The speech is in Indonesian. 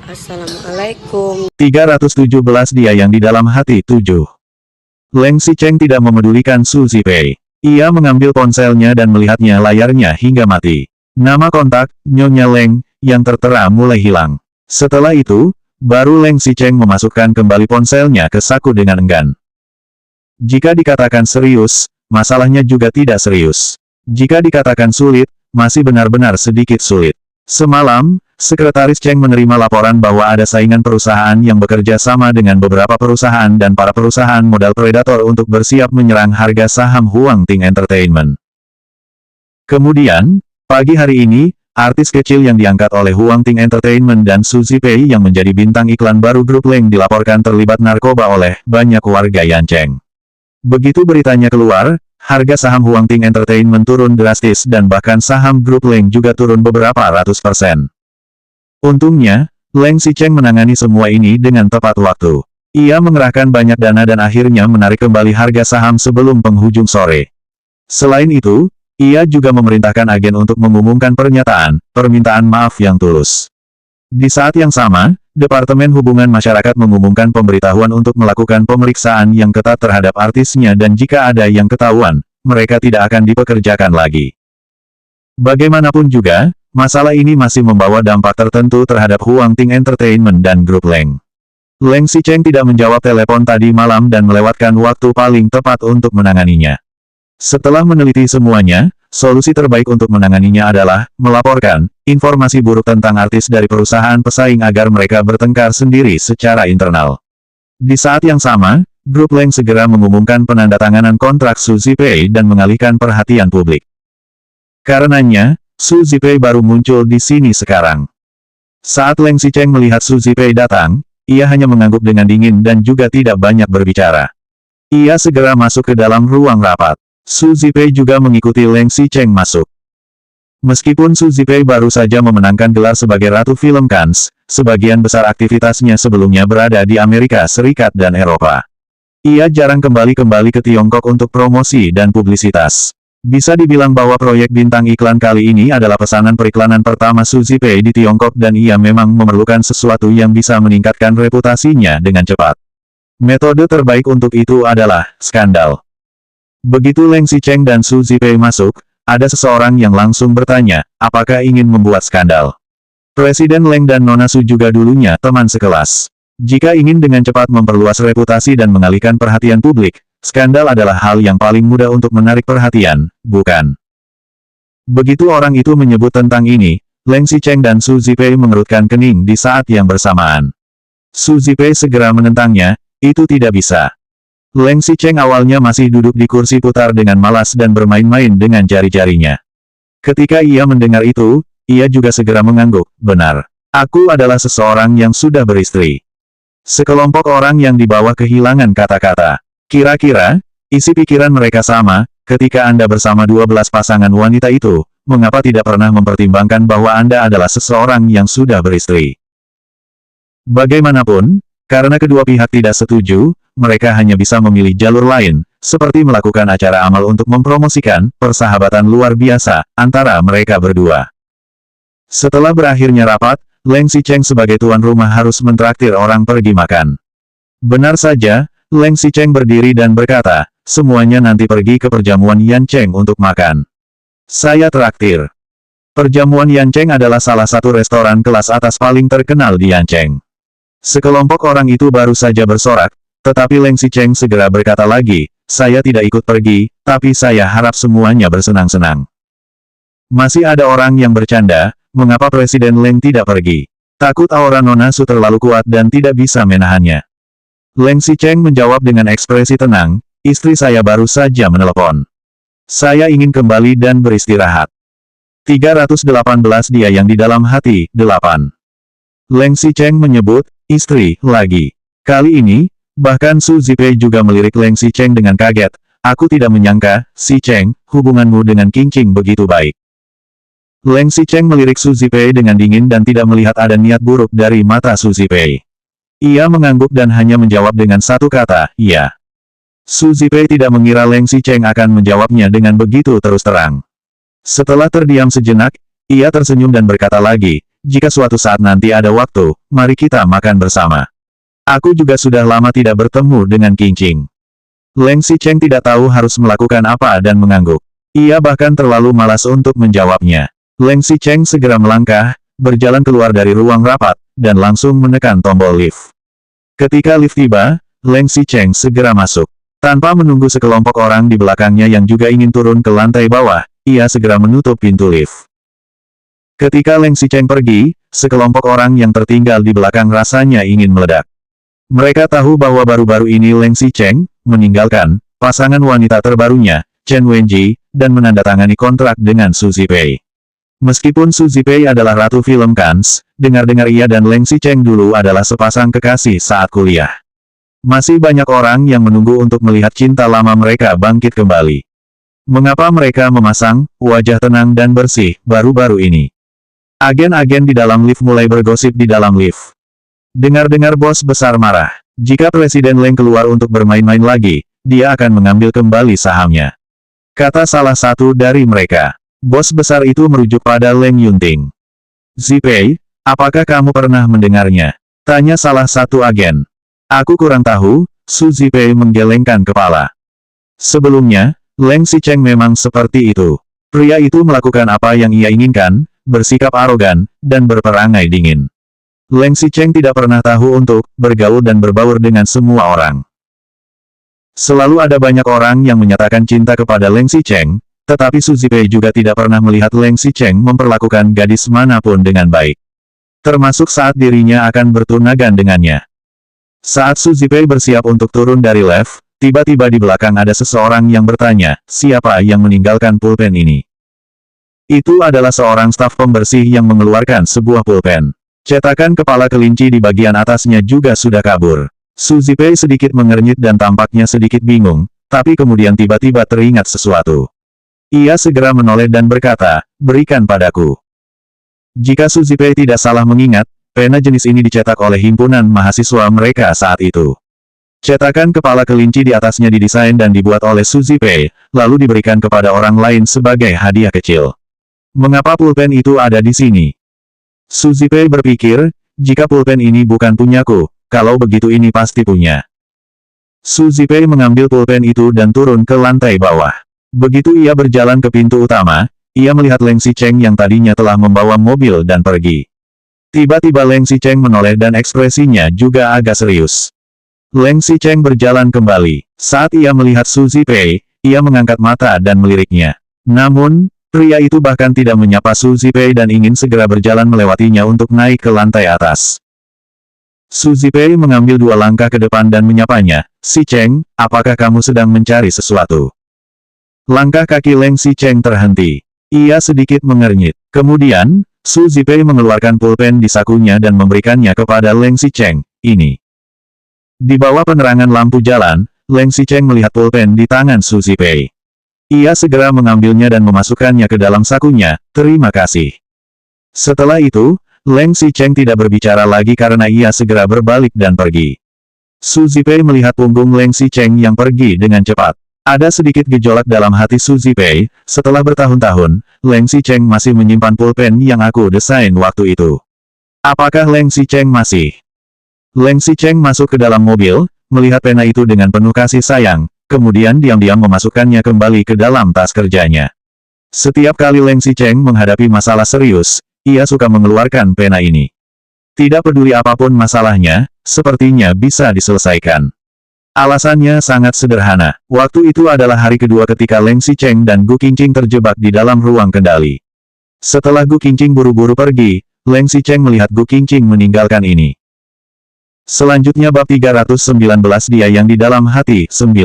Assalamualaikum. 317 Dia yang di dalam hati 7. Leng Xicheng tidak memedulikan Su Zipei. Ia mengambil ponselnya dan melihatnya layarnya hingga mati. Nama kontak, Nyonya Leng, yang tertera mulai hilang. Setelah itu, baru Leng Xicheng memasukkan kembali ponselnya ke saku dengan enggan. Jika dikatakan serius, masalahnya juga tidak serius. Jika dikatakan sulit, masih benar-benar sedikit sulit. Semalam, Sekretaris Cheng menerima laporan bahwa ada saingan perusahaan yang bekerja sama dengan beberapa perusahaan dan para perusahaan modal predator untuk bersiap menyerang harga saham Huang Ting Entertainment. Kemudian, pagi hari ini, artis kecil yang diangkat oleh Huang Ting Entertainment dan Su Zipei yang menjadi bintang iklan baru grup Leng dilaporkan terlibat narkoba oleh banyak warga Yancheng. Begitu beritanya keluar, harga saham Huang Ting Entertainment turun drastis dan bahkan saham grup Leng juga turun beberapa ratus %. Untungnya, Leng Xicheng menangani semua ini dengan tepat waktu. Ia mengerahkan banyak dana dan akhirnya menarik kembali harga saham sebelum penghujung sore. Selain itu, ia juga memerintahkan agen untuk mengumumkan permintaan maaf yang tulus. Di saat yang sama, Departemen Hubungan Masyarakat mengumumkan pemberitahuan untuk melakukan pemeriksaan yang ketat terhadap artisnya dan jika ada yang ketahuan, mereka tidak akan dipekerjakan lagi. Bagaimanapun juga, masalah ini masih membawa dampak tertentu terhadap Huang Ting Entertainment dan grup Leng. Leng Xicheng tidak menjawab telepon tadi malam dan melewatkan waktu paling tepat untuk menanganinya. Setelah meneliti semuanya, solusi terbaik untuk menanganinya adalah melaporkan informasi buruk tentang artis dari perusahaan pesaing agar mereka bertengkar sendiri secara internal. Di saat yang sama, grup Leng segera mengumumkan penandatanganan kontrak Su Zipei dan mengalihkan perhatian publik. Karenanya, Su Zipei baru muncul di sini sekarang. Saat Leng Xicheng melihat Su Zipei datang, ia hanya mengangguk dengan dingin dan juga tidak banyak berbicara. Ia segera masuk ke dalam ruang rapat. Su Zipei juga mengikuti Leng Xicheng masuk. Meskipun Su Zipei baru saja memenangkan gelar sebagai Ratu Film Cannes, sebagian besar aktivitasnya sebelumnya berada di Amerika Serikat dan Eropa. Ia jarang kembali ke Tiongkok untuk promosi dan publisitas. Bisa dibilang bahwa proyek bintang iklan kali ini adalah pesanan periklanan pertama Su Zipei di Tiongkok dan ia memang memerlukan sesuatu yang bisa meningkatkan reputasinya dengan cepat. Metode terbaik untuk itu adalah skandal. Begitu Leng Xicheng dan Su Zipei masuk, ada seseorang yang langsung bertanya, apakah ingin membuat skandal? Presiden Leng dan Nona Su juga dulunya teman sekelas. Jika ingin dengan cepat memperluas reputasi dan mengalihkan perhatian publik, skandal adalah hal yang paling mudah untuk menarik perhatian, bukan? Begitu orang itu menyebut tentang ini, Leng Xicheng dan Su Zipei mengerutkan kening di saat yang bersamaan. Su Zipei segera menentangnya, itu tidak bisa. Leng Xicheng awalnya masih duduk di kursi putar dengan malas dan bermain-main dengan jari-jarinya. Ketika ia mendengar itu, ia juga segera mengangguk, benar. Aku adalah seseorang yang sudah beristri. Sekelompok orang yang di bawah kehilangan kata-kata. Kira-kira, isi pikiran mereka sama, ketika Anda bersama 12 pasangan wanita itu, mengapa tidak pernah mempertimbangkan bahwa Anda adalah seseorang yang sudah beristri? Bagaimanapun, karena kedua pihak tidak setuju, mereka hanya bisa memilih jalur lain, seperti melakukan acara amal untuk mempromosikan persahabatan luar biasa antara mereka berdua. Setelah berakhirnya rapat, Leng Xicheng sebagai tuan rumah harus mentraktir orang pergi makan. Benar saja, Leng Xicheng berdiri dan berkata, semuanya nanti pergi ke perjamuan Yancheng untuk makan. Saya traktir. Perjamuan Yancheng adalah salah satu restoran kelas atas paling terkenal di Yancheng. Sekelompok orang itu baru saja bersorak, tetapi Leng Xicheng segera berkata lagi, saya tidak ikut pergi, tapi saya harap semuanya bersenang-senang. Masih ada orang yang bercanda, mengapa Presiden Leng tidak pergi? Takut aura Nona Su terlalu kuat dan tidak bisa menahannya. Leng Xicheng menjawab dengan ekspresi tenang, istri saya baru saja menelepon. Saya ingin kembali dan beristirahat. 318 Dia yang di dalam hati, 8. Leng Xicheng menyebut, istri, lagi. Kali ini, bahkan Su Zipei juga melirik Leng Xicheng dengan kaget, aku tidak menyangka, Xicheng, hubunganmu dengan Qingqing begitu baik. Leng Xicheng melirik Su Zipei dengan dingin dan tidak melihat ada niat buruk dari mata Su Zipei. Ia mengangguk dan hanya menjawab dengan satu kata, iya. Su Zipei tidak mengira Leng Xicheng akan menjawabnya dengan begitu terus terang. Setelah terdiam sejenak, ia tersenyum dan berkata lagi, jika suatu saat nanti ada waktu, mari kita makan bersama. Aku juga sudah lama tidak bertemu dengan Qingqing. Leng Xicheng tidak tahu harus melakukan apa dan mengangguk. Ia bahkan terlalu malas untuk menjawabnya. Leng Xicheng segera melangkah, berjalan keluar dari ruang rapat, dan langsung menekan tombol lift. Ketika lift tiba, Leng Xicheng segera masuk. Tanpa menunggu sekelompok orang di belakangnya yang juga ingin turun ke lantai bawah, ia segera menutup pintu lift. Ketika Leng Xicheng pergi, sekelompok orang yang tertinggal di belakang rasanya ingin meledak. Mereka tahu bahwa baru-baru ini Leng Xicheng meninggalkan pasangan wanita terbarunya, Chen Wenji, dan menandatangani kontrak dengan Su Zipei. Meskipun Su Zipei adalah ratu film Cannes, dengar-dengar ia dan Leng Xicheng dulu adalah sepasang kekasih saat kuliah. Masih banyak orang yang menunggu untuk melihat cinta lama mereka bangkit kembali. Mengapa mereka memasang wajah tenang dan bersih baru-baru ini? Agen-agen di dalam lift mulai bergosip di dalam lift. Dengar-dengar bos besar marah. Jika Presiden Leng keluar untuk bermain-main lagi, dia akan mengambil kembali sahamnya. Kata salah satu dari mereka. Bos besar itu merujuk pada Leng Yunting. Zipei, apakah kamu pernah mendengarnya? Tanya salah satu agen. Aku kurang tahu, Su Zipei menggelengkan kepala. Sebelumnya, Leng Xicheng memang seperti itu. Pria itu melakukan apa yang ia inginkan, bersikap arogan, dan berperangai dingin. Leng Xicheng tidak pernah tahu untuk bergaul dan berbaur dengan semua orang. Selalu ada banyak orang yang menyatakan cinta kepada Leng Xicheng, tetapi Su Zipei juga tidak pernah melihat Leng Xicheng memperlakukan gadis manapun dengan baik. Termasuk saat dirinya akan bertunangan dengannya. Saat Su Zipei bersiap untuk turun dari lift, tiba-tiba di belakang ada seseorang yang bertanya, siapa yang meninggalkan pulpen ini? Itu adalah seorang staf pembersih yang mengeluarkan sebuah pulpen. Cetakan kepala kelinci di bagian atasnya juga sudah kabur. Su Zipei sedikit mengernyit dan tampaknya sedikit bingung, tapi kemudian tiba-tiba teringat sesuatu. Ia segera menoleh dan berkata, berikan padaku. Jika Su Zipei tidak salah mengingat, pena jenis ini dicetak oleh himpunan mahasiswa mereka saat itu. Cetakan kepala kelinci di atasnya didesain dan dibuat oleh Su Zipei, lalu diberikan kepada orang lain sebagai hadiah kecil. Mengapa pulpen itu ada di sini? Su Zipei berpikir, jika pulpen ini bukan punyaku, kalau begitu ini pasti punya. Su Zipei mengambil pulpen itu dan turun ke lantai bawah. Begitu ia berjalan ke pintu utama, ia melihat Leng Xicheng yang tadinya telah membawa mobil dan pergi. Tiba-tiba Leng Xicheng menoleh dan ekspresinya juga agak serius. Leng Xicheng berjalan kembali. Saat ia melihat Su Zipei, ia mengangkat mata dan meliriknya. Namun, pria itu bahkan tidak menyapa Su Zipei dan ingin segera berjalan melewatinya untuk naik ke lantai atas. Su Zipei mengambil 2 langkah ke depan dan menyapanya, Xicheng, apakah kamu sedang mencari sesuatu? Langkah kaki Leng Xicheng terhenti. Ia sedikit mengernyit. Kemudian, Su Zipei mengeluarkan pulpen di sakunya dan memberikannya kepada Leng Xicheng, ini. Di bawah penerangan lampu jalan, Leng Xicheng melihat pulpen di tangan Su Zipei. Ia segera mengambilnya dan memasukkannya ke dalam sakunya, terima kasih. Setelah itu, Leng Xicheng tidak berbicara lagi karena ia segera berbalik dan pergi. Su Zipei melihat punggung Leng Xicheng yang pergi dengan cepat. Ada sedikit gejolak dalam hati Su Zipei, setelah bertahun-tahun, Leng Xicheng masih menyimpan pulpen yang aku desain waktu itu. Apakah Leng Xicheng masih? Leng Xicheng masuk ke dalam mobil, melihat pena itu dengan penuh kasih sayang, kemudian diam-diam memasukkannya kembali ke dalam tas kerjanya. Setiap kali Leng Xicheng menghadapi masalah serius, ia suka mengeluarkan pena ini. Tidak peduli apapun masalahnya, sepertinya bisa diselesaikan. Alasannya sangat sederhana. Waktu itu adalah hari kedua ketika Leng Xicheng dan Gu Qingqing terjebak di dalam ruang kendali. Setelah Gu Qingqing buru-buru pergi, Leng Xicheng melihat Gu Qingqing meninggalkan ini. Selanjutnya bab 319 dia yang di dalam hati, 9.